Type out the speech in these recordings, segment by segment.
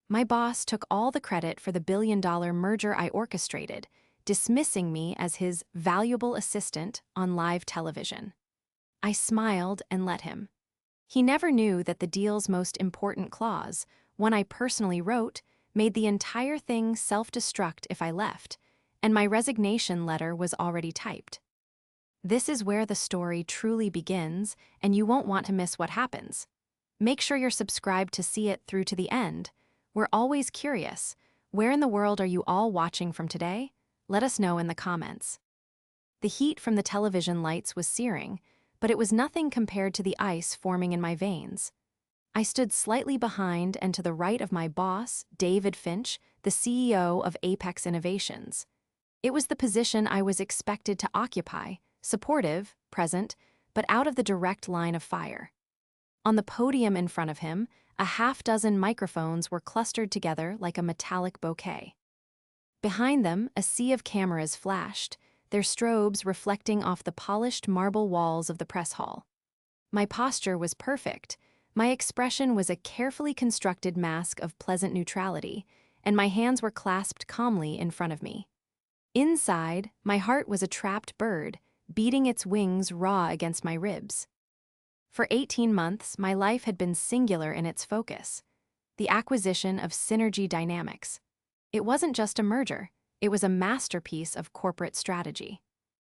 My boss took all the credit for the billion-dollar merger I orchestrated, dismissing me as his valuable assistant on live television. I smiled and let him. He never knew that the deal's most important clause, one I personally wrote, made the entire thing self-destruct if I left, and my resignation letter was already typed. This is where the story truly begins, and you won't want to miss what happens. Make sure you're subscribed to see it through to the end. We're always curious. Where in the world are you all watching from today? Let us know in the comments. The heat from the television lights was searing, but it was nothing compared to the ice forming in my veins. I stood slightly behind and to the right of my boss, David Finch, the CEO of Apex Innovations. It was the position I was expected to occupy, supportive, present, but out of the direct line of fire. On the podium in front of him, a half-dozen microphones were clustered together like a metallic bouquet. Behind them, a sea of cameras flashed, their strobes reflecting off the polished marble walls of the press hall. My posture was perfect. My expression was a carefully constructed mask of pleasant neutrality, and my hands were clasped calmly in front of me. Inside, my heart was a trapped bird, beating its wings raw against my ribs. For 18 months, my life had been singular in its focus: the acquisition of Synergy Dynamics. It wasn't just a merger, it was a masterpiece of corporate strategy.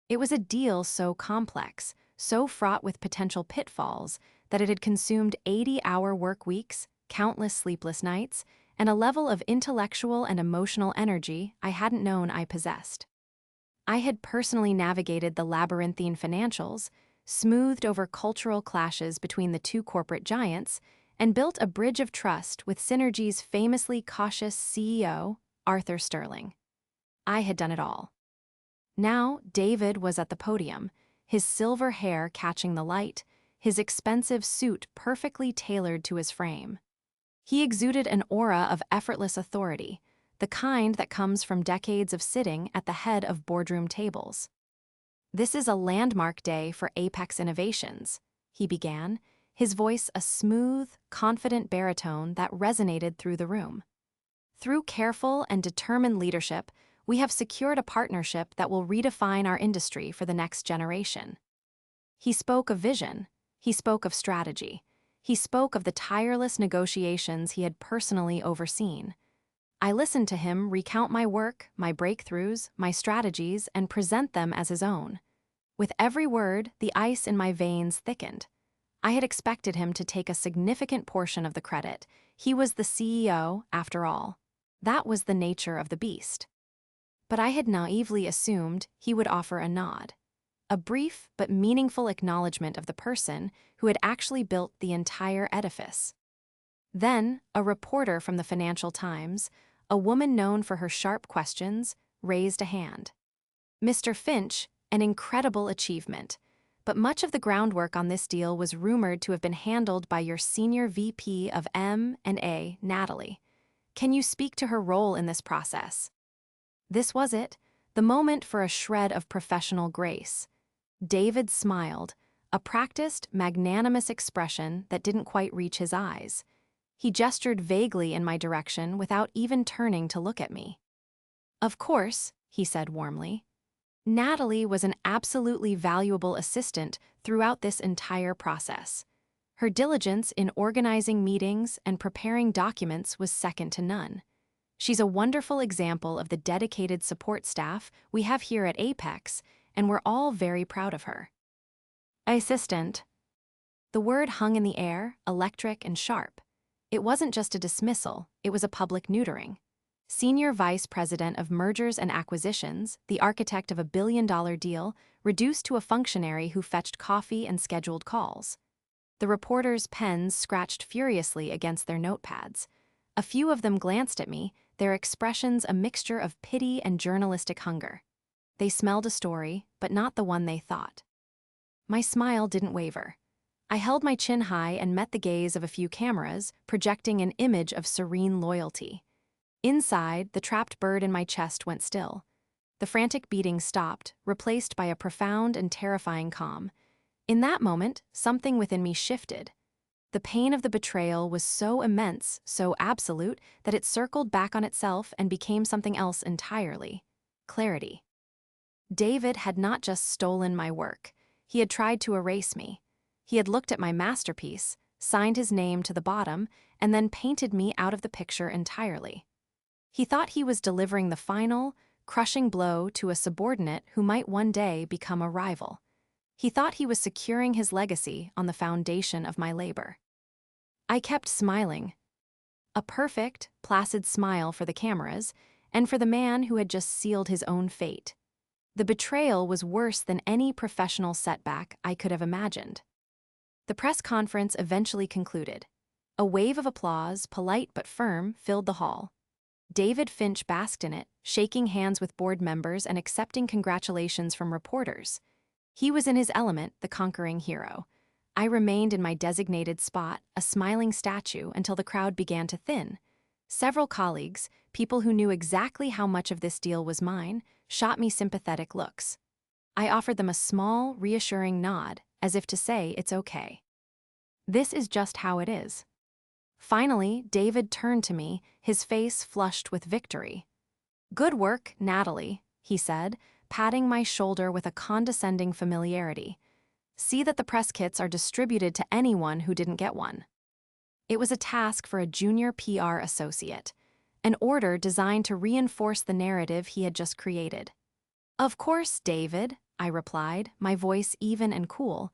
It was a deal so complex, so fraught with potential pitfalls, that it had consumed 80-hour work weeks, countless sleepless nights, and a level of intellectual and emotional energy I hadn't known I possessed. I had personally navigated the labyrinthine financials, smoothed over cultural clashes between the two corporate giants, and built a bridge of trust with Synergy's famously cautious CEO, Arthur Sterling. I had done it all. Now, David was at the podium, his silver hair catching the light, his expensive suit perfectly tailored to his frame. He exuded an aura of effortless authority, the kind that comes from decades of sitting at the head of boardroom tables. "This is a landmark day for Apex Innovations," he began, his voice a smooth, confident baritone that resonated through the room. "Through careful and determined leadership, we have secured a partnership that will redefine our industry for the next generation." He spoke of vision, he spoke of strategy, he spoke of the tireless negotiations he had personally overseen. I listened to him recount my work, my breakthroughs, my strategies, and present them as his own. With every word, the ice in my veins thickened. I had expected him to take a significant portion of the credit. He was the CEO, after all. That was the nature of the beast. But I had naively assumed he would offer a nod, a brief but meaningful acknowledgement of the person who had actually built the entire edifice. Then, a reporter from the Financial Times, a woman known for her sharp questions, raised a hand. "Mr. Finch, an incredible achievement, but much of the groundwork on this deal was rumored to have been handled by your senior VP of M&A, Natalie. Can you speak to her role in this process?" This was it, the moment for a shred of professional grace. David smiled, a practiced, magnanimous expression that didn't quite reach his eyes. He gestured vaguely in my direction without even turning to look at me. "Of course," he said warmly. "Natalie was an absolutely valuable assistant throughout this entire process. Her diligence in organizing meetings and preparing documents was second to none. She's a wonderful example of the dedicated support staff we have here at Apex, and we're all very proud of her." Assistant. The word hung in the air, electric and sharp. It wasn't just a dismissal, it was a public neutering. Senior Vice President of Mergers and Acquisitions, the architect of a billion-dollar deal, reduced to a functionary who fetched coffee and scheduled calls. The reporters' pens scratched furiously against their notepads. A few of them glanced at me, their expressions a mixture of pity and journalistic hunger. They smelled a story, but not the one they thought. My smile didn't waver. I held my chin high and met the gaze of a few cameras, projecting an image of serene loyalty. Inside, the trapped bird in my chest went still. The frantic beating stopped, replaced by a profound and terrifying calm. In that moment, something within me shifted. The pain of the betrayal was so immense, so absolute, that it circled back on itself and became something else entirely. Clarity. David had not just stolen my work. He had tried to erase me. He had looked at my masterpiece, signed his name to the bottom, and then painted me out of the picture entirely. He thought he was delivering the final, crushing blow to a subordinate who might one day become a rival. He thought he was securing his legacy on the foundation of my labor. I kept smiling. A perfect, placid smile for the cameras, and for the man who had just sealed his own fate. The betrayal was worse than any professional setback I could have imagined. The press conference eventually concluded. A wave of applause, polite but firm, filled the hall. David Finch basked in it, shaking hands with board members and accepting congratulations from reporters. He was in his element, the conquering hero. I remained in my designated spot, a smiling statue, until the crowd began to thin. Several colleagues, people who knew exactly how much of this deal was mine, shot me sympathetic looks. I offered them a small, reassuring nod, as if to say it's okay. This is just how it is. Finally, David turned to me, his face flushed with victory. "Good work, Natalie," he said, patting my shoulder with a condescending familiarity. "See that the press kits are distributed to anyone who didn't get one." It was a task for a junior PR associate, an order designed to reinforce the narrative he had just created. "Of course, David," I replied, my voice even and cool.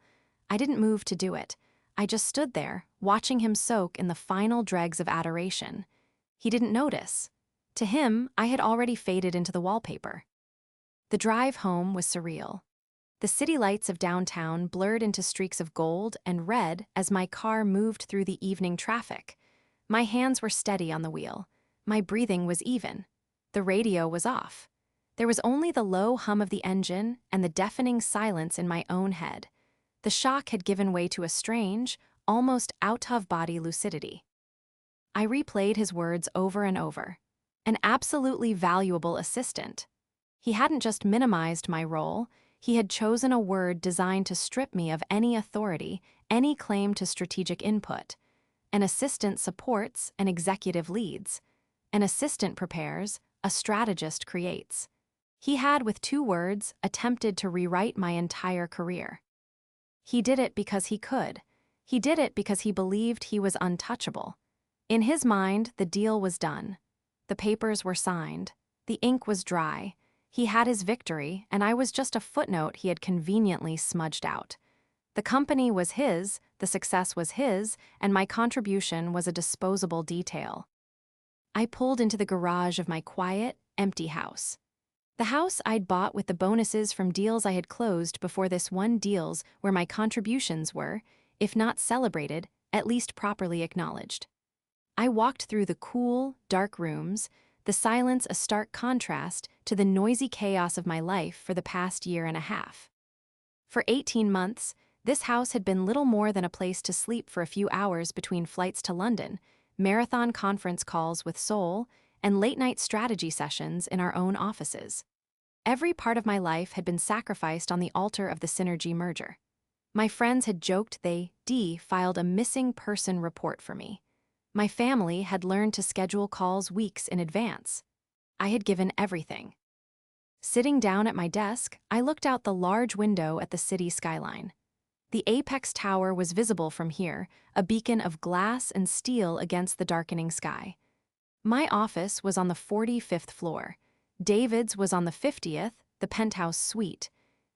I didn't move to do it. I just stood there, watching him soak in the final dregs of adoration. He didn't notice. To him, I had already faded into the wallpaper. The drive home was surreal. The city lights of downtown blurred into streaks of gold and red as my car moved through the evening traffic. My hands were steady on the wheel. My breathing was even. The radio was off. There was only the low hum of the engine and the deafening silence in my own head. The shock had given way to a strange, almost out-of-body lucidity. I replayed his words over and over. An absolutely valuable assistant. He hadn't just minimized my role, he had chosen a word designed to strip me of any authority, any claim to strategic input. An assistant supports, an executive leads. An assistant prepares, a strategist creates. He had, with 2 words, attempted to rewrite my entire career. He did it because he could. He did it because he believed he was untouchable. In his mind, the deal was done. The papers were signed. The ink was dry. He had his victory, and I was just a footnote he had conveniently smudged out. The company was his, the success was his, and my contribution was a disposable detail. I pulled into the garage of my quiet, empty house. The house I'd bought with the bonuses from deals I had closed before this one deals where my contributions were, if not celebrated, at least properly acknowledged. I walked through the cool, dark rooms, the silence a stark contrast to the noisy chaos of my life for the past year and a half. For 18 months, this house had been little more than a place to sleep for a few hours between flights to London, marathon conference calls with Seoul, and late-night strategy sessions in our own offices. Every part of my life had been sacrificed on the altar of the Synergy merger. My friends had joked they filed a missing person report for me. My family had learned to schedule calls weeks in advance. I had given everything. Sitting down at my desk, I looked out the large window at the city skyline. The apex tower was visible from here, a beacon of glass and steel against the darkening sky. My office was on the 45th floor. David's was on the 50th, the penthouse suite.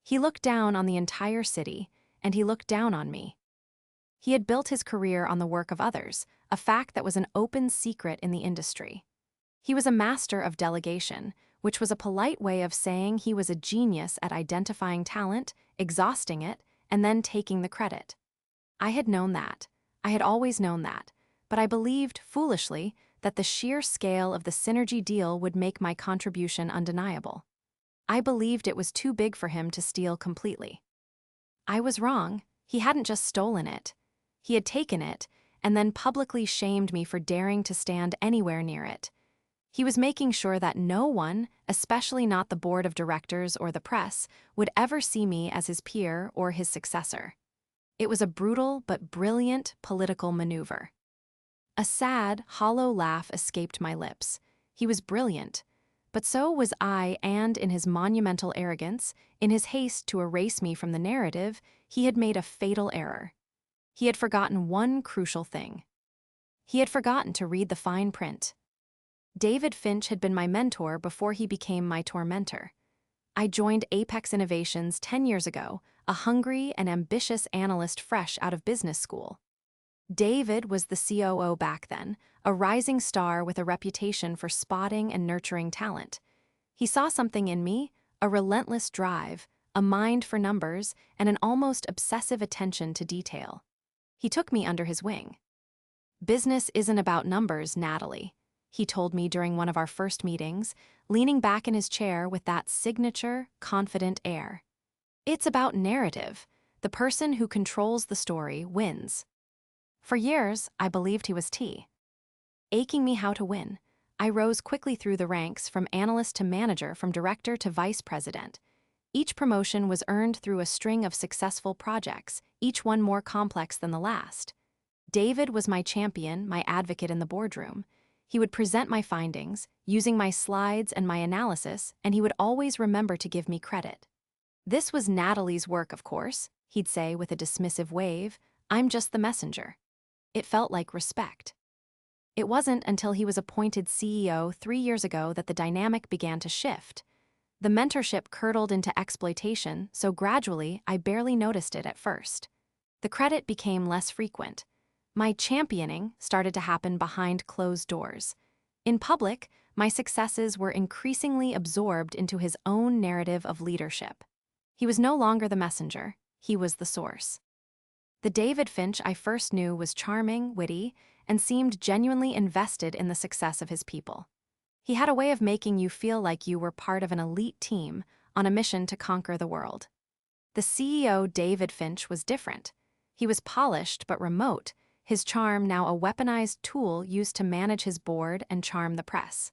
He looked down on the entire city, and he looked down on me. He had built his career on the work of others, a fact that was an open secret in the industry. He was a master of delegation, which was a polite way of saying he was a genius at identifying talent, exhausting it, and then taking the credit. I had known that. I had always known that. But I believed, foolishly, that the sheer scale of the Synergy deal would make my contribution undeniable. I believed it was too big for him to steal completely. I was wrong. He hadn't just stolen it. He had taken it, and then publicly shamed me for daring to stand anywhere near it. He was making sure that no one, especially not the board of directors or the press, would ever see me as his peer or his successor. It was a brutal but brilliant political maneuver. A sad, hollow laugh escaped my lips. He was brilliant, but so was I, and in his monumental arrogance, in his haste to erase me from the narrative, he had made a fatal error. He had forgotten one crucial thing. He had forgotten to read the fine print. David Finch had been my mentor before he became my tormentor. I joined Apex Innovations 10 years ago, a hungry and ambitious analyst fresh out of business school. David was the COO back then, a rising star with a reputation for spotting and nurturing talent. He saw something in me, a relentless drive, a mind for numbers, and an almost obsessive attention to detail. He took me under his wing. "Business isn't about numbers, Natalie," he told me during one of our first meetings, leaning back in his chair with that signature, confident air. "It's about narrative. The person who controls the story wins." For years, I believed he was aching me how to win. I rose quickly through the ranks, from analyst to manager, from director to vice president. Each promotion was earned through a string of successful projects, each one more complex than the last. David was my champion, my advocate in the boardroom. He would present my findings, using my slides and my analysis, and he would always remember to give me credit. "This was Natalie's work, of course," he'd say with a dismissive wave. "I'm just the messenger." It felt like respect. It wasn't until he was appointed CEO 3 years ago that the dynamic began to shift. The mentorship curdled into exploitation, so gradually I barely noticed it at first. The credit became less frequent. My championing started to happen behind closed doors. In public, my successes were increasingly absorbed into his own narrative of leadership. He was no longer the messenger, he was the source. The David Finch I first knew was charming, witty, and seemed genuinely invested in the success of his people. He had a way of making you feel like you were part of an elite team on a mission to conquer the world. The CEO David Finch was different. He was polished but remote, his charm now a weaponized tool used to manage his board and charm the press.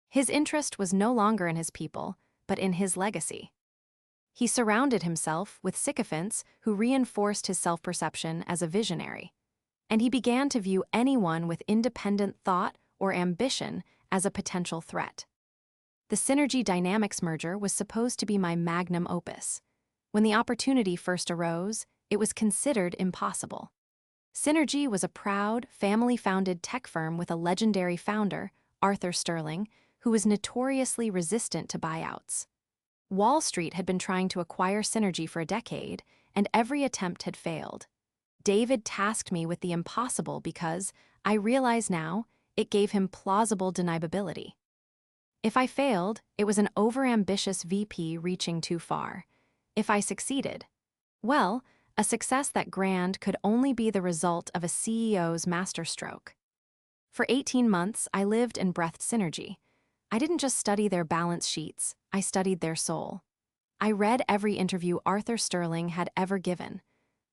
His interest was no longer in his people, but in his legacy. He surrounded himself with sycophants who reinforced his self-perception as a visionary. And he began to view anyone with independent thought or ambition as a potential threat. The Synergy Dynamics merger was supposed to be my magnum opus. When the opportunity first arose, it was considered impossible. Synergy was a proud, family-founded tech firm with a legendary founder, Arthur Sterling, who was notoriously resistant to buyouts. Wall Street had been trying to acquire Synergy for a decade, and every attempt had failed. David tasked me with the impossible because, I realize now, it gave him plausible deniability. If I failed, it was an overambitious VP reaching too far. If I succeeded, well, a success that grand could only be the result of a CEO's masterstroke. For 18 months, I lived and breathed Synergy. I didn't just study their balance sheets, I studied their soul. I read every interview Arthur Sterling had ever given.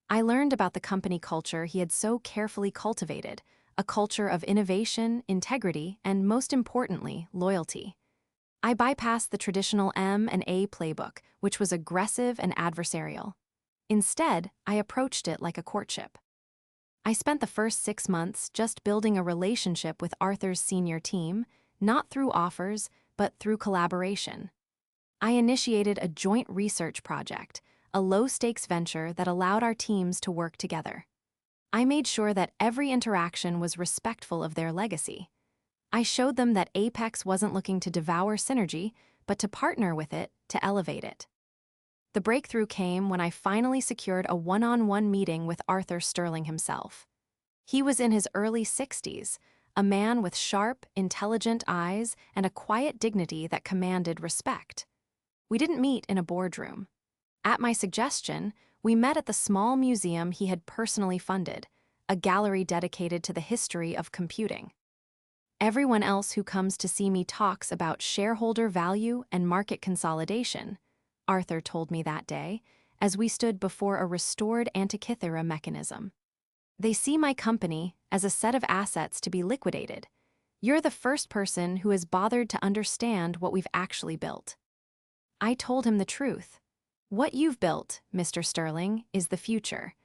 I learned about the company culture he had so carefully cultivated, a culture of innovation, integrity, and most importantly, loyalty. I bypassed the traditional M&A playbook, which was aggressive and adversarial. Instead, I approached it like a courtship. I spent the first 6 months just building a relationship with Arthur's senior team, not through offers, but through collaboration. I initiated a joint research project, a low-stakes venture that allowed our teams to work together. I made sure that every interaction was respectful of their legacy. I showed them that Apex wasn't looking to devour Synergy, but to partner with it to elevate it. The breakthrough came when I finally secured a one-on-one meeting with Arthur Sterling himself. He was in his early 60s, a man with sharp, intelligent eyes and a quiet dignity that commanded respect. We didn't meet in a boardroom. At my suggestion, we met at the small museum he had personally funded, a gallery dedicated to the history of computing. "Everyone else who comes to see me talks about shareholder value and market consolidation," Arthur told me that day, as we stood before a restored Antikythera mechanism. "They see my company as a set of assets to be liquidated. You're the first person who has bothered to understand what we've actually built." I told him the truth. "What you've built, Mr. Sterling, is the future.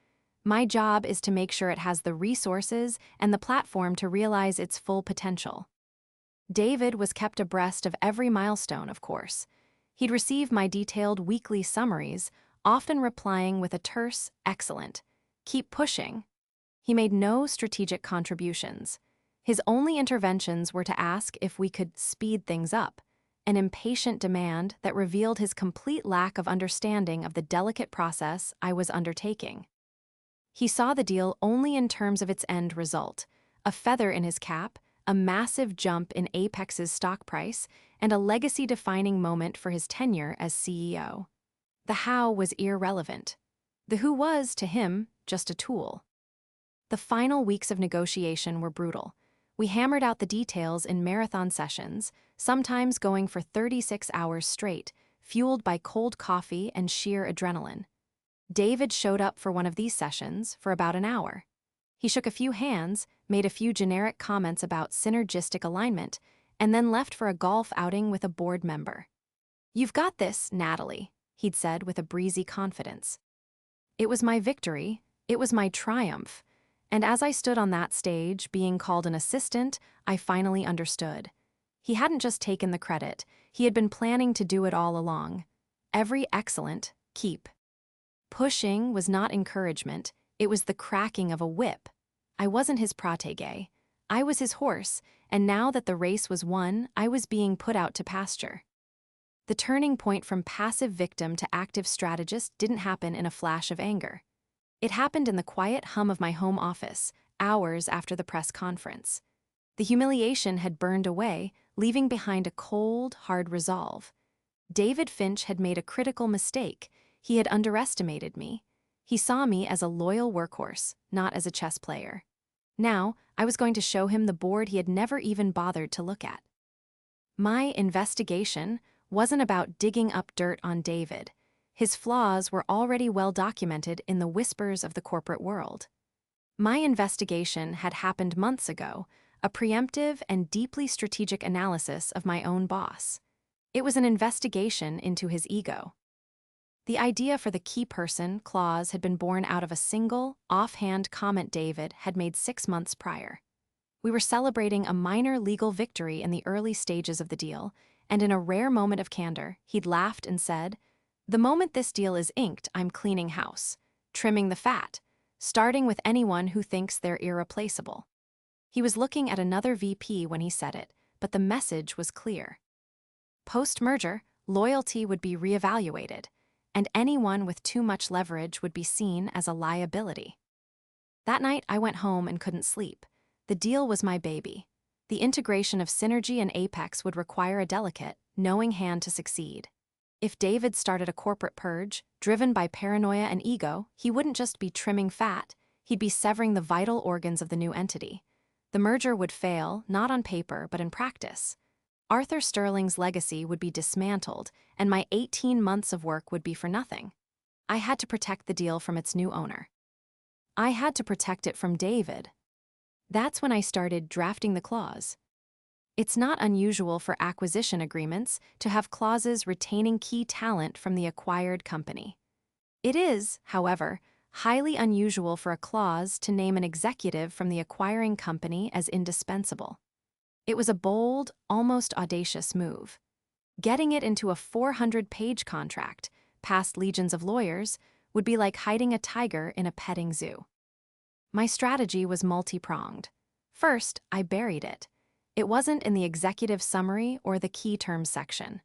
My job is to make sure it has the resources and the platform to realize its full potential. David was kept abreast of every milestone, of course. He'd receive my detailed weekly summaries, often replying with a terse, "Excellent. Keep pushing." He made no strategic contributions. His only interventions were to ask if we could speed things up, an impatient demand that revealed his complete lack of understanding of the delicate process I was undertaking. He saw the deal only in terms of its end result, a feather in his cap, a massive jump in Apex's stock price, and a legacy-defining moment for his tenure as CEO. The how was irrelevant. The who was, to him, just a tool. The final weeks of negotiation were brutal. We hammered out the details in marathon sessions, sometimes going for 36 hours straight, fueled by cold coffee and sheer adrenaline. David showed up for one of these sessions for about an hour. He shook a few hands, made a few generic comments about synergistic alignment, and then left for a golf outing with a board member. "You've got this, Natalie," he'd said with a breezy confidence. It was my victory, it was my triumph, and as I stood on that stage, being called an assistant, I finally understood. He hadn't just taken the credit, he had been planning to do it all along. Every excellent, keep. Pushing was not encouragement, it was the cracking of a whip. I wasn't his protégé. I was his horse, and now that the race was won, I was being put out to pasture. The turning point from passive victim to active strategist didn't happen in a flash of anger. It happened in the quiet hum of my home office, hours after the press conference. The humiliation had burned away, leaving behind a cold, hard resolve. David Finch had made a critical mistake. He had underestimated me. He saw me as a loyal workhorse, not as a chess player. Now, I was going to show him the board he had never even bothered to look at. My investigation wasn't about digging up dirt on David. His flaws were already well documented in the whispers of the corporate world. My investigation had happened months ago, a preemptive and deeply strategic analysis of my own boss. It was an investigation into his ego. The idea for the key person clause had been born out of a single, offhand comment David had made 6 months prior. We were celebrating a minor legal victory in the early stages of the deal, and in a rare moment of candor, he'd laughed and said, "The moment this deal is inked, I'm cleaning house, trimming the fat, starting with anyone who thinks they're irreplaceable." He was looking at another VP when he said it, but the message was clear. Post-merger, loyalty would be reevaluated, and anyone with too much leverage would be seen as a liability. That night, I went home and couldn't sleep. The deal was my baby. The integration of Synergy and Apex would require a delicate, knowing hand to succeed. If David started a corporate purge, driven by paranoia and ego, he wouldn't just be trimming fat, he'd be severing the vital organs of the new entity. The merger would fail, not on paper, but in practice. Arthur Sterling's legacy would be dismantled, and my 18 months of work would be for nothing. I had to protect the deal from its new owner. I had to protect it from David. That's when I started drafting the clause. It's not unusual for acquisition agreements to have clauses retaining key talent from the acquired company. It is, however, highly unusual for a clause to name an executive from the acquiring company as indispensable. It was a bold, almost audacious move. Getting it into a 400-page contract, past legions of lawyers, would be like hiding a tiger in a petting zoo. My strategy was multi-pronged. First, I buried it. It wasn't in the executive summary or the key terms section.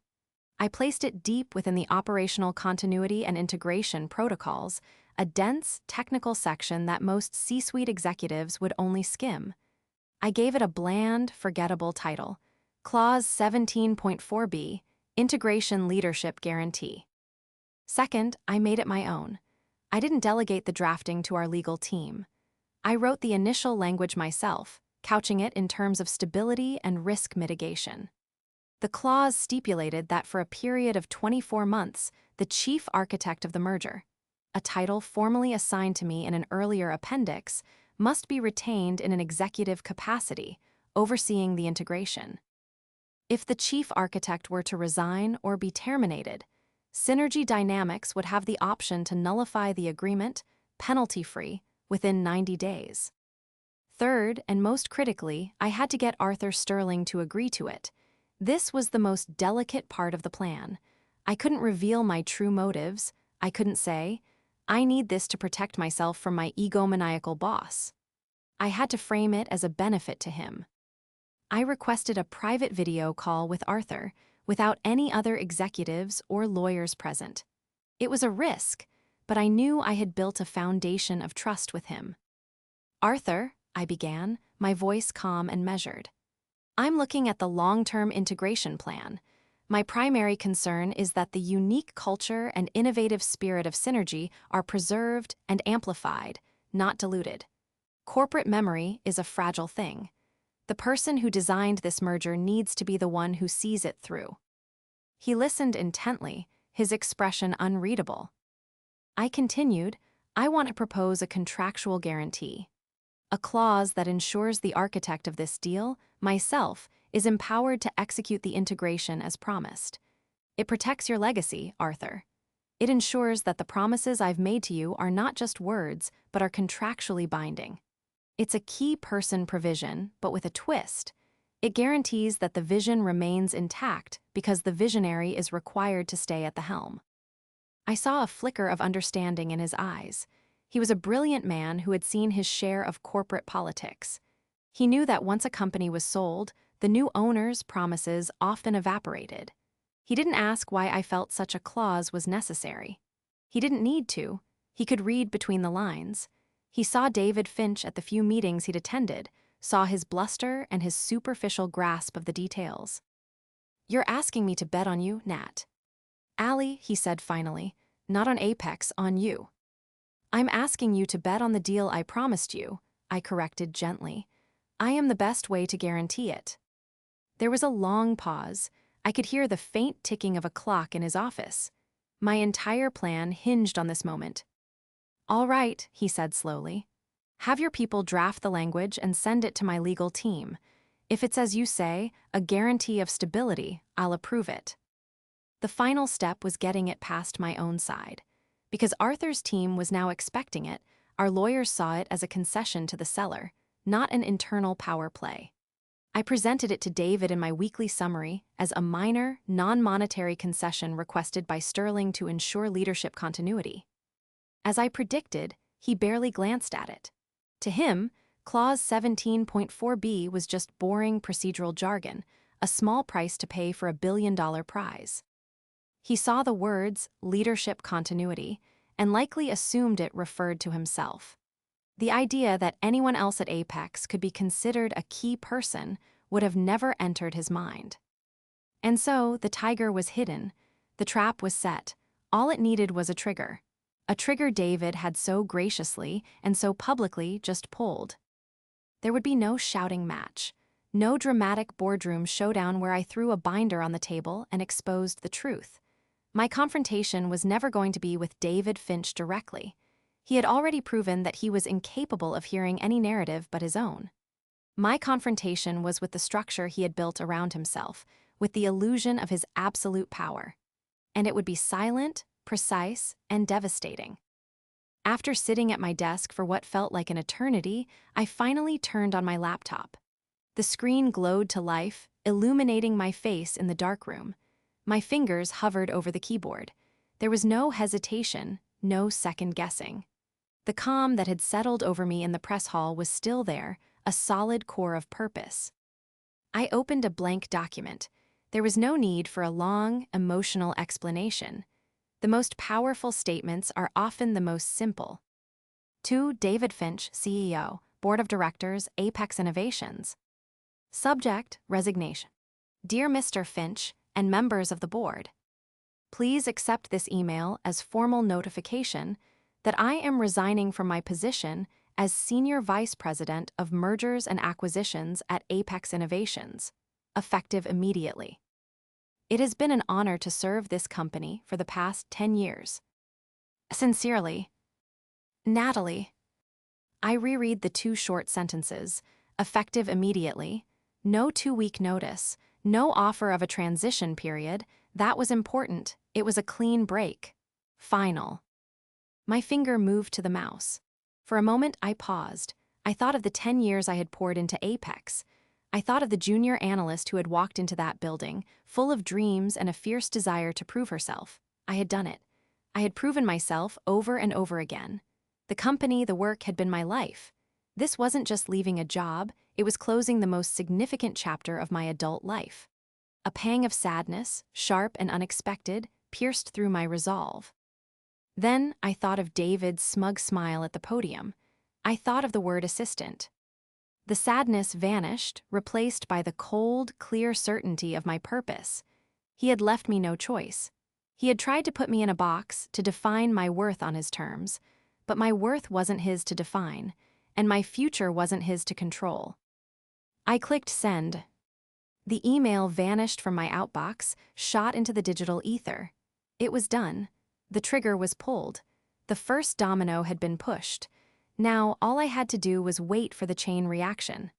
I placed it deep within the operational continuity and integration protocols, a dense, technical section that most C-suite executives would only skim. I gave it a bland, forgettable title, Clause 17.4b, Integration Leadership Guarantee. Second, I made it my own. I didn't delegate the drafting to our legal team. I wrote the initial language myself, couching it in terms of stability and risk mitigation. The clause stipulated that for a period of 24 months, the chief architect of the merger, a title formally assigned to me in an earlier appendix, must be retained in an executive capacity, overseeing the integration. If the chief architect were to resign or be terminated, Synergy Dynamics would have the option to nullify the agreement, penalty-free, within 90 days. Third, and most critically, I had to get Arthur Sterling to agree to it. This was the most delicate part of the plan. I couldn't reveal my true motives. I couldn't say, "I need this to protect myself from my egomaniacal boss." I had to frame it as a benefit to him. I requested a private video call with Arthur, without any other executives or lawyers present. It was a risk, but I knew I had built a foundation of trust with him. "Arthur," I began, my voice calm and measured. "I'm looking at the long-term integration plan. My primary concern is that the unique culture and innovative spirit of Synergy are preserved and amplified, not diluted. Corporate memory is a fragile thing. The person who designed this merger needs to be the one who sees it through." He listened intently, his expression unreadable. I continued, "I want to propose a contractual guarantee. A clause that ensures the architect of this deal, myself, is empowered to execute the integration as promised. It protects your legacy, Arthur. It ensures that the promises I've made to you are not just words, but are contractually binding. It's a key person provision, but with a twist. It guarantees that the vision remains intact because the visionary is required to stay at the helm." I saw a flicker of understanding in his eyes. He was a brilliant man who had seen his share of corporate politics. He knew that once a company was sold, the new owner's promises often evaporated. He didn't ask why I felt such a clause was necessary. He didn't need to. He could read between the lines. He saw David Finch at the few meetings he'd attended, saw his bluster and his superficial grasp of the details. "You're asking me to bet on you, Nat." "Allie," he said finally, "not on Apex, on you." "I'm asking you to bet on the deal I promised you," I corrected gently. "I am the best way to guarantee it." There was a long pause. I could hear the faint ticking of a clock in his office. My entire plan hinged on this moment. "All right," he said slowly. "Have your people draft the language and send it to my legal team. If it's as you say, a guarantee of stability, I'll approve it." The final step was getting it past my own side. Because Arthur's team was now expecting it, our lawyers saw it as a concession to the seller, not an internal power play. I presented it to David in my weekly summary as a minor, non-monetary concession requested by Sterling to ensure leadership continuity. As I predicted, he barely glanced at it. To him, Clause 17.4b was just boring procedural jargon, a small price to pay for a billion-dollar prize. He saw the words, leadership continuity, and likely assumed it referred to himself. The idea that anyone else at Apex could be considered a key person would have never entered his mind. And so, the tiger was hidden, the trap was set, all it needed was a trigger. A trigger David had so graciously and so publicly just pulled. There would be no shouting match, no dramatic boardroom showdown where I threw a binder on the table and exposed the truth. My confrontation was never going to be with David Finch directly. He had already proven that he was incapable of hearing any narrative but his own. My confrontation was with the structure he had built around himself, with the illusion of his absolute power. And it would be silent, precise, and devastating. After sitting at my desk for what felt like an eternity, I finally turned on my laptop. The screen glowed to life, illuminating my face in the darkroom. My fingers hovered over the keyboard. There was no hesitation, no second guessing. The calm that had settled over me in the press hall was still there, a solid core of purpose. I opened a blank document. There was no need for a long, emotional explanation. The most powerful statements are often the most simple. To David Finch, CEO, Board of Directors, Apex Innovations. Subject, resignation. Dear Mr. Finch and members of the board, please accept this email as formal notification that I am resigning from my position as Senior Vice President of Mergers and Acquisitions at Apex Innovations, effective immediately. It has been an honor to serve this company for the past 10 years. Sincerely, Natalie. I reread the two short sentences, effective immediately, no 2-week notice, no offer of a transition period. That was important. It was a clean break. Final. My finger moved to the mouse. For a moment, I paused. I thought of the 10 years I had poured into Apex. I thought of the junior analyst who had walked into that building, full of dreams and a fierce desire to prove herself. I had done it. I had proven myself over and over again. The company, the work had been my life. This wasn't just leaving a job, it was closing the most significant chapter of my adult life. A pang of sadness, sharp and unexpected, pierced through my resolve. Then I thought of David's smug smile at the podium. I thought of the word assistant. The sadness vanished, replaced by the cold, clear certainty of my purpose. He had left me no choice. He had tried to put me in a box, to define my worth on his terms, but my worth wasn't his to define, and my future wasn't his to control. I clicked send. The email vanished from my outbox, shot into the digital ether. It was done. The trigger was pulled. The first domino had been pushed. Now, all I had to do was wait for the chain reaction.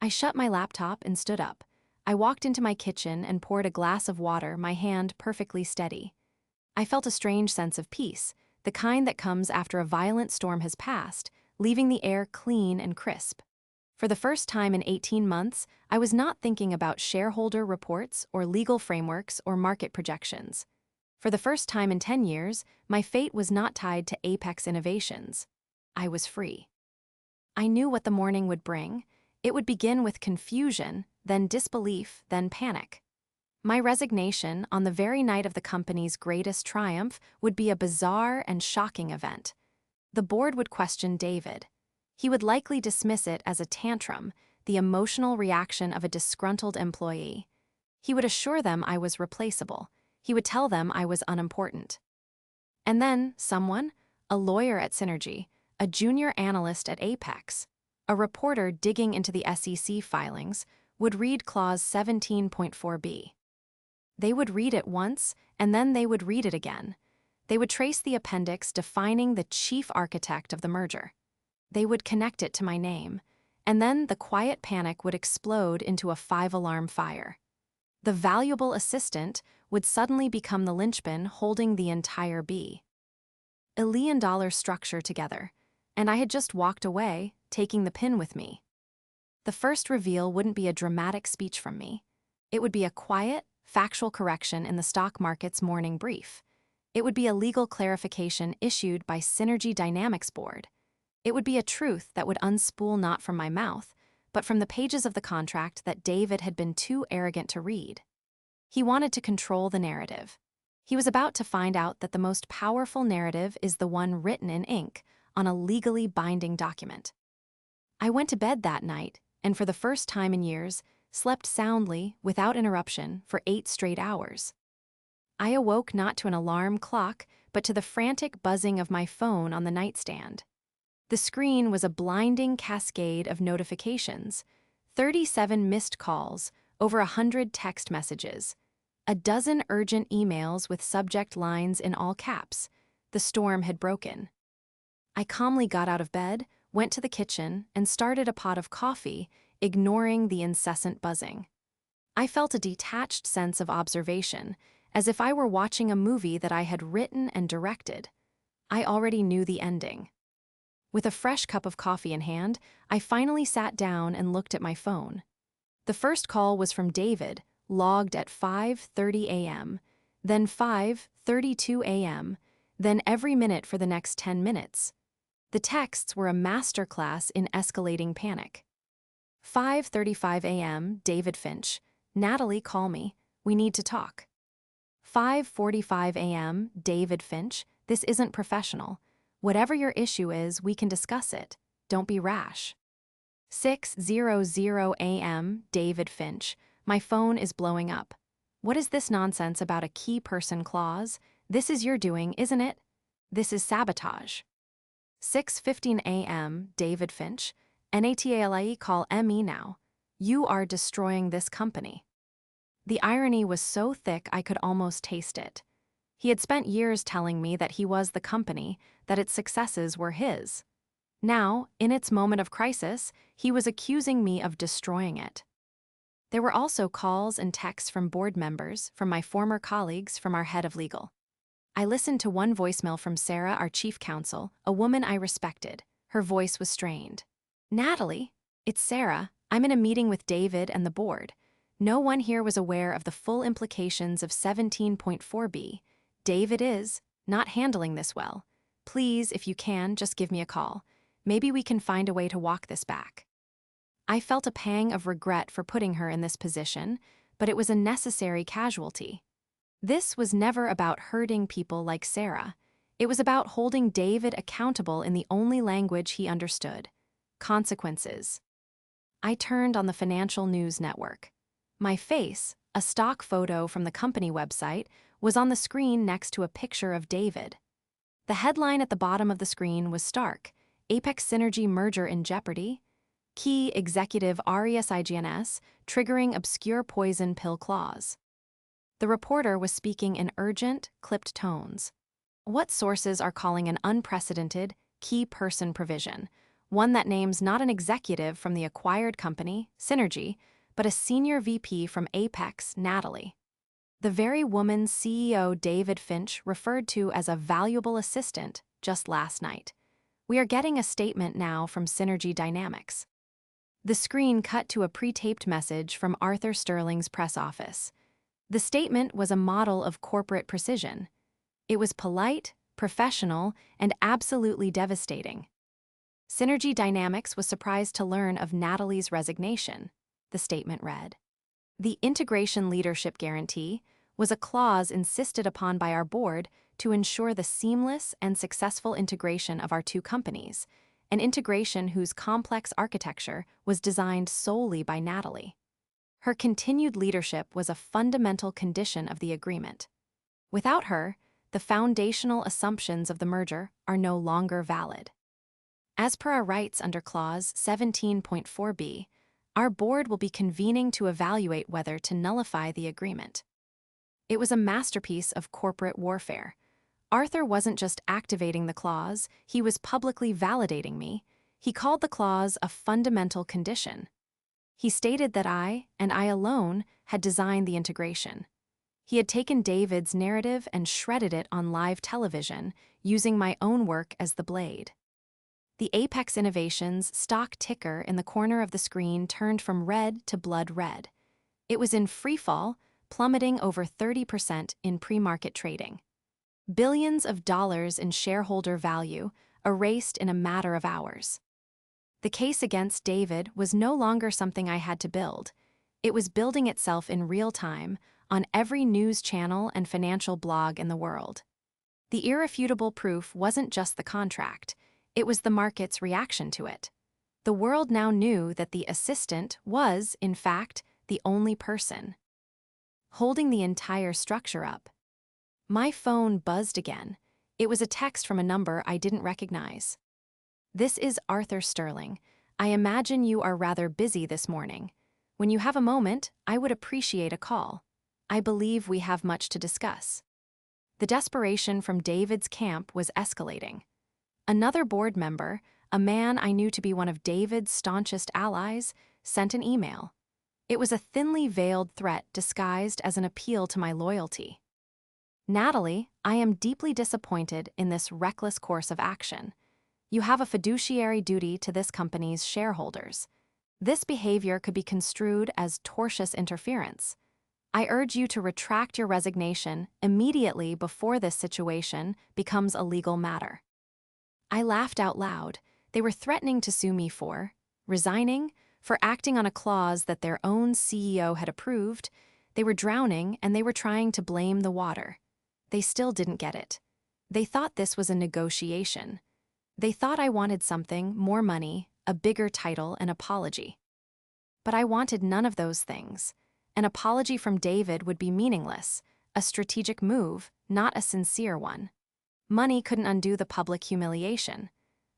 I shut my laptop and stood up. I walked into my kitchen and poured a glass of water, my hand perfectly steady. I felt a strange sense of peace, the kind that comes after a violent storm has passed, leaving the air clean and crisp. For the first time in 18 months, I was not thinking about shareholder reports or legal frameworks or market projections. For the first time in 10 years, my fate was not tied to Apex Innovations. I was free. I knew what the morning would bring. It would begin with confusion, then disbelief, then panic. My resignation, on the very night of the company's greatest triumph, would be a bizarre and shocking event. The board would question David. He would likely dismiss it as a tantrum, the emotional reaction of a disgruntled employee. He would assure them I was replaceable. He would tell them I was unimportant. And then someone, a lawyer at Synergy, a junior analyst at Apex, a reporter digging into the SEC filings, would read Clause 17.4b. They would read it once, and then they would read it again. They would trace the appendix defining the chief architect of the merger. They would connect it to my name, and then the quiet panic would explode into a 5-alarm fire. The valuable assistant would suddenly become the linchpin holding the entire $1 billion structure together, and I had just walked away, taking the pin with me. The first reveal wouldn't be a dramatic speech from me. It would be a quiet, factual correction in the stock market's morning brief. It would be a legal clarification issued by Synergy Dynamics Board. It would be a truth that would unspool not from my mouth, but from the pages of the contract that David had been too arrogant to read. He wanted to control the narrative. He was about to find out that the most powerful narrative is the one written in ink on a legally binding document. I went to bed that night, and for the first time in years, slept soundly, without interruption, for 8 straight hours. I awoke not to an alarm clock, but to the frantic buzzing of my phone on the nightstand. The screen was a blinding cascade of notifications, 37 missed calls, over 100 text messages, a dozen urgent emails with subject lines in all caps. The storm had broken. I calmly got out of bed, went to the kitchen, and started a pot of coffee, ignoring the incessant buzzing. I felt a detached sense of observation, as if I were watching a movie that I had written and directed. I already knew the ending. With a fresh cup of coffee in hand, I finally sat down and looked at my phone. The first call was from David, logged at 5:30 a.m., then 5:32 a.m., then every minute for the next 10 minutes. The texts were a masterclass in escalating panic. 5:35 a.m., David Finch. Natalie, call me. We need to talk. 5:45 a.m., David Finch. This isn't professional. Whatever your issue is, we can discuss it. Don't be rash. 6:00 a.m., David Finch. My phone is blowing up. What is this nonsense about a key person clause? This is your doing, isn't it? This is sabotage. 6:15 a.m., David Finch. Natalie, call me now. You are destroying this company. The irony was so thick I could almost taste it. He had spent years telling me that he was the company, that its successes were his. Now, in its moment of crisis, he was accusing me of destroying it. There were also calls and texts from board members, from my former colleagues, from our head of legal. I listened to one voicemail from Sarah, our chief counsel, a woman I respected. Her voice was strained. "Natalie, it's Sarah. I'm in a meeting with David and the board. No one here was aware of the full implications of 17.4b. David is not handling this well. Please, if you can, just give me a call. Maybe we can find a way to walk this back." I felt a pang of regret for putting her in this position, but it was a necessary casualty. This was never about hurting people like Sarah. It was about holding David accountable in the only language he understood: consequences. I turned on the financial news network. My face, a stock photo from the company website, was on the screen next to a picture of David. The headline at the bottom of the screen was stark: Apex Synergy merger in jeopardy. Key executive resignation triggering obscure poison pill clause. The reporter was speaking in urgent, clipped tones. What sources are calling an unprecedented key person provision, one that names not an executive from the acquired company, Synergy, but a senior VP from Apex, Natalie. The very woman CEO David Finch referred to as a valuable assistant just last night. We are getting a statement now from Synergy Dynamics. The screen cut to a pre-taped message from Arthur Sterling's press office. The statement was a model of corporate precision. It was polite, professional, and absolutely devastating. Synergy Dynamics was surprised to learn of Natalie's resignation, the statement read. The integration leadership guarantee was a clause insisted upon by our board to ensure the seamless and successful integration of our two companies, an integration whose complex architecture was designed solely by Natalie. Her continued leadership was a fundamental condition of the agreement. Without her, the foundational assumptions of the merger are no longer valid. As per our rights under Clause 17.4b, our board will be convening to evaluate whether to nullify the agreement. It was a masterpiece of corporate warfare. Arthur wasn't just activating the clause, he was publicly validating me. He called the clause a fundamental condition. He stated that I, and I alone, had designed the integration. He had taken David's narrative and shredded it on live television, using my own work as the blade. The Apex Innovations stock ticker in the corner of the screen turned from red to blood red. It was in freefall, plummeting over 30% in pre-market trading. Billions of dollars in shareholder value erased in a matter of hours. The case against David was no longer something I had to build. It was building itself in real time on every news channel and financial blog in the world. The irrefutable proof wasn't just the contract, it was the market's reaction to it. The world now knew that the assistant was, in fact, the only person holding the entire structure up. My phone buzzed again. It was a text from a number I didn't recognize. "This is Arthur Sterling. I imagine you are rather busy this morning. When you have a moment, I would appreciate a call. I believe we have much to discuss." The desperation from David's camp was escalating. Another board member, a man I knew to be one of David's staunchest allies, sent an email. It was a thinly veiled threat disguised as an appeal to my loyalty. "Natalie, I am deeply disappointed in this reckless course of action. You have a fiduciary duty to this company's shareholders. This behavior could be construed as tortious interference. I urge you to retract your resignation immediately before this situation becomes a legal matter." I laughed out loud. They were threatening to sue me for resigning, for acting on a clause that their own CEO had approved. They were drowning and they were trying to blame the water. They still didn't get it. They thought this was a negotiation. They thought I wanted something, more money, a bigger title, an apology. But I wanted none of those things. An apology from David would be meaningless, a strategic move, not a sincere one. Money couldn't undo the public humiliation.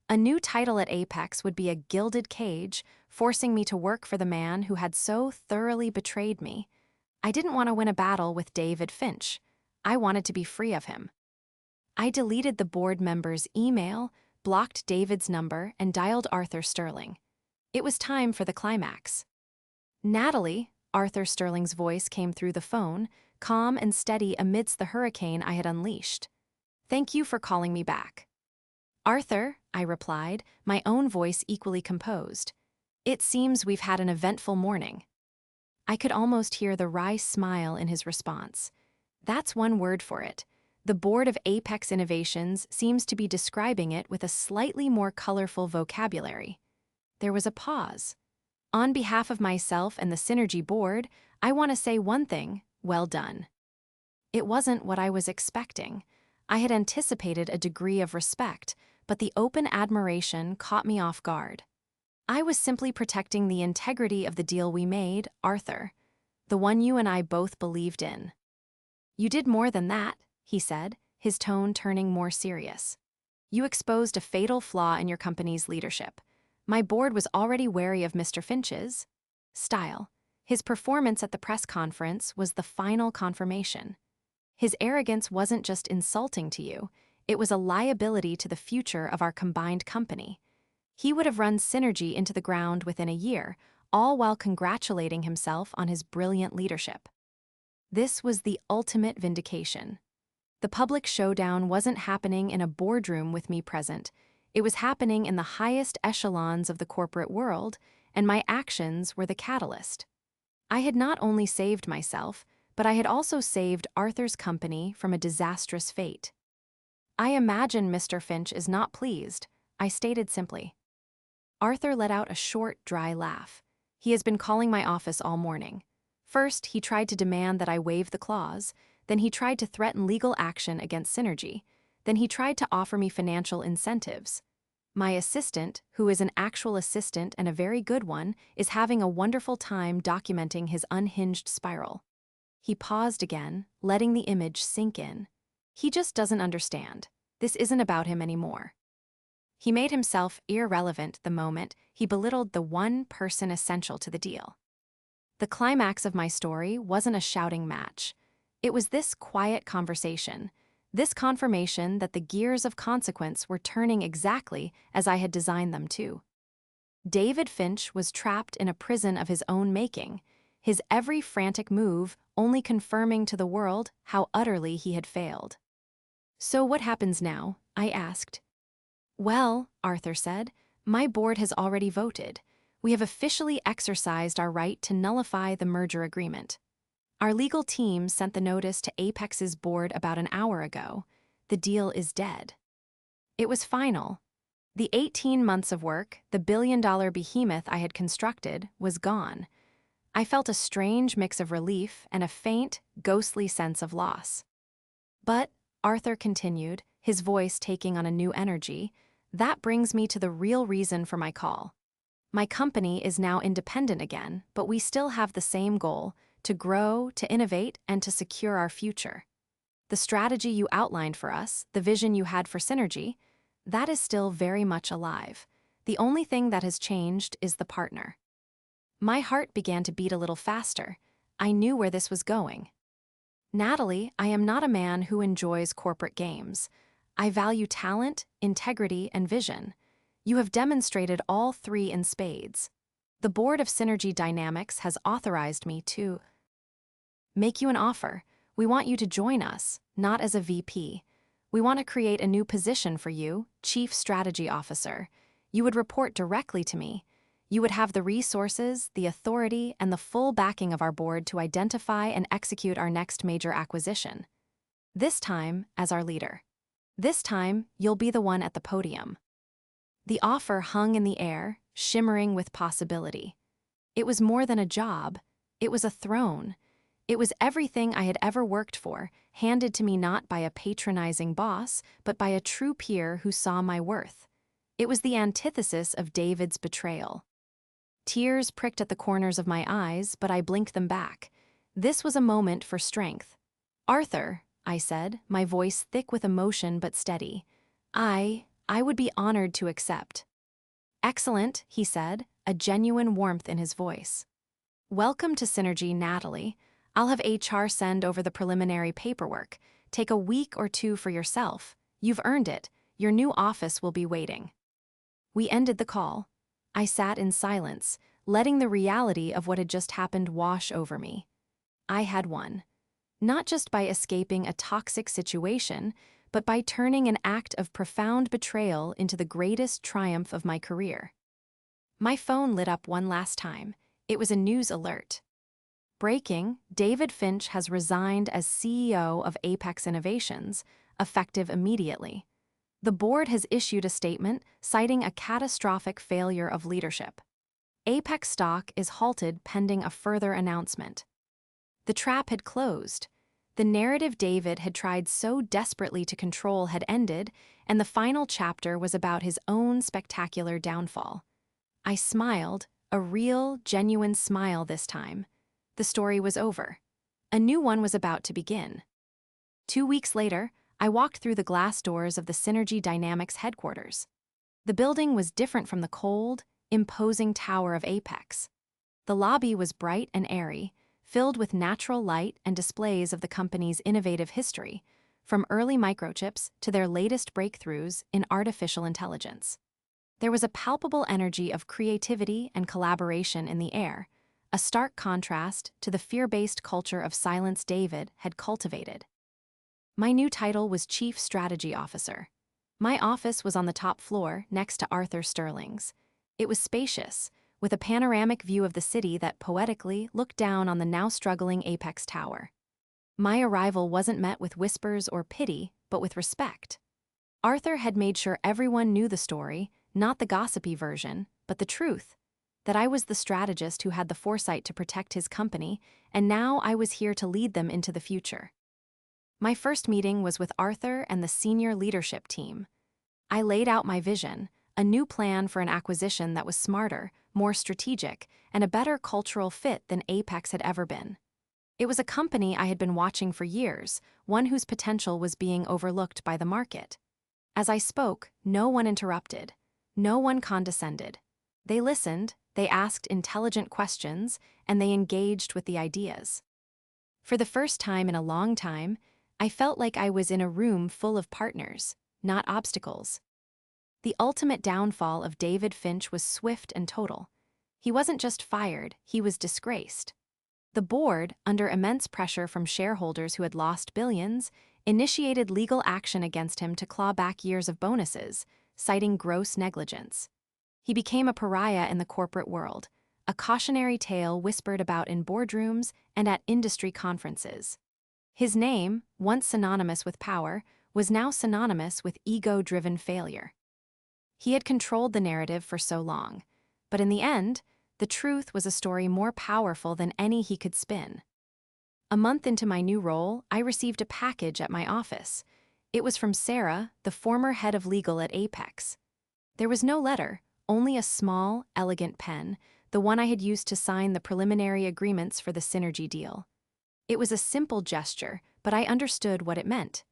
A new title at Apex would be a gilded cage, forcing me to work for the man who had so thoroughly betrayed me. I didn't want to win a battle with David Finch. I wanted to be free of him. I deleted the board member's email, blocked David's number, and dialed Arthur Sterling. It was time for the climax. "Natalie," Arthur Sterling's voice came through the phone, calm and steady amidst the hurricane I had unleashed. "Thank you for calling me back." Arthur, I replied, my own voice equally composed. It seems we've had an eventful morning. I could almost hear the wry smile in his response. That's one word for it. The board of Apex Innovations seems to be describing it with a slightly more colorful vocabulary. There was a pause. On behalf of myself and the Synergy board, I want to say one thing: well done. It wasn't what I was expecting. I had anticipated a degree of respect, but the open admiration caught me off guard. I was simply protecting the integrity of the deal we made, Arthur, the one you and I both believed in. You did more than that, he said, his tone turning more serious. You exposed a fatal flaw in your company's leadership. My board was already wary of Mr. Finch's style. His performance at the press conference was the final confirmation. His arrogance wasn't just insulting to you, it was a liability to the future of our combined company. He would have run Synergy into the ground within a year, all while congratulating himself on his brilliant leadership. This was the ultimate vindication. The public showdown wasn't happening in a boardroom with me present. It was happening in the highest echelons of the corporate world, and my actions were the catalyst. I had not only saved myself, but I had also saved Arthur's company from a disastrous fate. I imagine Mr. Finch is not pleased, I stated simply. Arthur let out a short, dry laugh. He has been calling my office all morning. First, he tried to demand that I waive the clause, then he tried to threaten legal action against Synergy, then he tried to offer me financial incentives. My assistant, who is an actual assistant and a very good one, is having a wonderful time documenting his unhinged spiral. He paused again, letting the image sink in. He just doesn't understand. This isn't about him anymore. He made himself irrelevant the moment he belittled the one person essential to the deal. The climax of my story wasn't a shouting match. It was this quiet conversation, this confirmation that the gears of consequence were turning exactly as I had designed them to. David Finch was trapped in a prison of his own making, his every frantic move only confirming to the world how utterly he had failed. So what happens now? I asked. Well, Arthur said, my board has already voted. We have officially exercised our right to nullify the merger agreement. Our legal team sent the notice to Apex's board about an hour ago. The deal is dead. It was final. The 18 months of work, the billion-dollar behemoth I had constructed, was gone. I felt a strange mix of relief and a faint, ghostly sense of loss. But, Arthur continued, his voice taking on a new energy, that brings me to the real reason for my call. My company is now independent again, but we still have the same goal: to grow, to innovate, and to secure our future. The strategy you outlined for us, the vision you had for Synergy, that is still very much alive. The only thing that has changed is the partner. My heart began to beat a little faster. I knew where this was going. Natalie, I am not a man who enjoys corporate games. I value talent, integrity, and vision. You have demonstrated all three in spades. The board of Synergy Dynamics has authorized me to make you an offer. We want you to join us, not as a VP. We want to create a new position for you, Chief Strategy Officer. You would report directly to me. You would have the resources, the authority, and the full backing of our board to identify and execute our next major acquisition. This time, as our leader. This time, you'll be the one at the podium. The offer hung in the air, shimmering with possibility. It was more than a job. It was a throne. It was everything I had ever worked for, handed to me not by a patronizing boss, but by a true peer who saw my worth. It was the antithesis of David's betrayal. Tears pricked at the corners of my eyes, but I blinked them back. This was a moment for strength. Arthur, I said, my voice thick with emotion but steady. I would be honored to accept. Excellent, he said, a genuine warmth in his voice. Welcome to Synergy, Natalie. I'll have HR send over the preliminary paperwork. Take a week or two for yourself. You've earned it. Your new office will be waiting. We ended the call. I sat in silence, letting the reality of what had just happened wash over me. I had won. Not just by escaping a toxic situation, but by turning an act of profound betrayal into the greatest triumph of my career. My phone lit up one last time. It was a news alert. Breaking: David Finch has resigned as CEO of Apex Innovations, effective immediately. The board has issued a statement citing a catastrophic failure of leadership. Apex stock is halted pending a further announcement. The trap had closed. The narrative David had tried so desperately to control had ended, and the final chapter was about his own spectacular downfall. I smiled, a real, genuine smile this time. The story was over. A new one was about to begin. 2 weeks later, I walked through the glass doors of the Synergy Dynamics headquarters. The building was different from the cold, imposing tower of Apex. The lobby was bright and airy, filled with natural light and displays of the company's innovative history, from early microchips to their latest breakthroughs in artificial intelligence. There was a palpable energy of creativity and collaboration in the air, a stark contrast to the fear-based culture of silence David had cultivated. My new title was Chief Strategy Officer. My office was on the top floor, next to Arthur Sterling's. It was spacious, with a panoramic view of the city that poetically looked down on the now-struggling Apex Tower. My arrival wasn't met with whispers or pity, but with respect. Arthur had made sure everyone knew the story, not the gossipy version, but the truth, that I was the strategist who had the foresight to protect his company, and now I was here to lead them into the future. My first meeting was with Arthur and the senior leadership team. I laid out my vision, a new plan for an acquisition that was smarter, more strategic, and a better cultural fit than Apex had ever been. It was a company I had been watching for years, one whose potential was being overlooked by the market. As I spoke, no one interrupted. No one condescended. They listened, they asked intelligent questions, and they engaged with the ideas. For the first time in a long time, I felt like I was in a room full of partners, not obstacles. The ultimate downfall of David Finch was swift and total. He wasn't just fired, he was disgraced. The board, under immense pressure from shareholders who had lost billions, initiated legal action against him to claw back years of bonuses, citing gross negligence. He became a pariah in the corporate world, a cautionary tale whispered about in boardrooms and at industry conferences. His name, once synonymous with power, was now synonymous with ego-driven failure. He had controlled the narrative for so long, but in the end, the truth was a story more powerful than any he could spin. A month into my new role, I received a package at my office. It was from Sarah, the former head of legal at Apex. There was no letter, only a small, elegant pen, the one I had used to sign the preliminary agreements for the Synergy deal. It was a simple gesture, but I understood what it meant.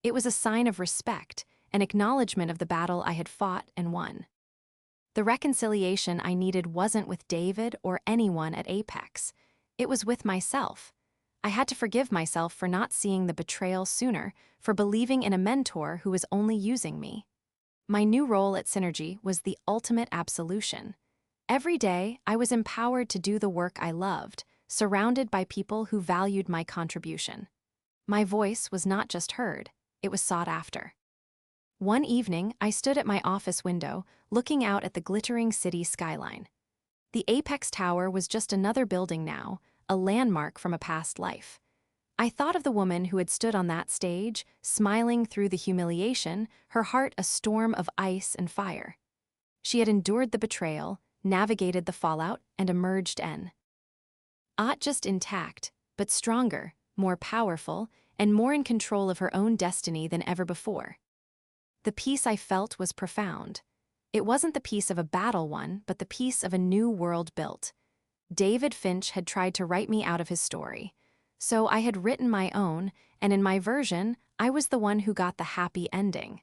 It was a sign of respect, an acknowledgement of the battle I had fought and won. The reconciliation I needed wasn't with David or anyone at Apex. It was with myself. I had to forgive myself for not seeing the betrayal sooner, for believing in a mentor who was only using me. My new role at Synergy was the ultimate absolution. Every day, I was empowered to do the work I loved, surrounded by people who valued my contribution. My voice was not just heard, it was sought after. One evening, I stood at my office window, looking out at the glittering city skyline. The Apex Tower was just another building now, a landmark from a past life. I thought of the woman who had stood on that stage, smiling through the humiliation, her heart a storm of ice and fire. She had endured the betrayal, navigated the fallout, and emerged not just intact, but stronger, more powerful, and more in control of her own destiny than ever before. The peace I felt was profound. It wasn't the peace of a battle won, but the peace of a new world built. David Finch had tried to write me out of his story. So I had written my own, and in my version, I was the one who got the happy ending.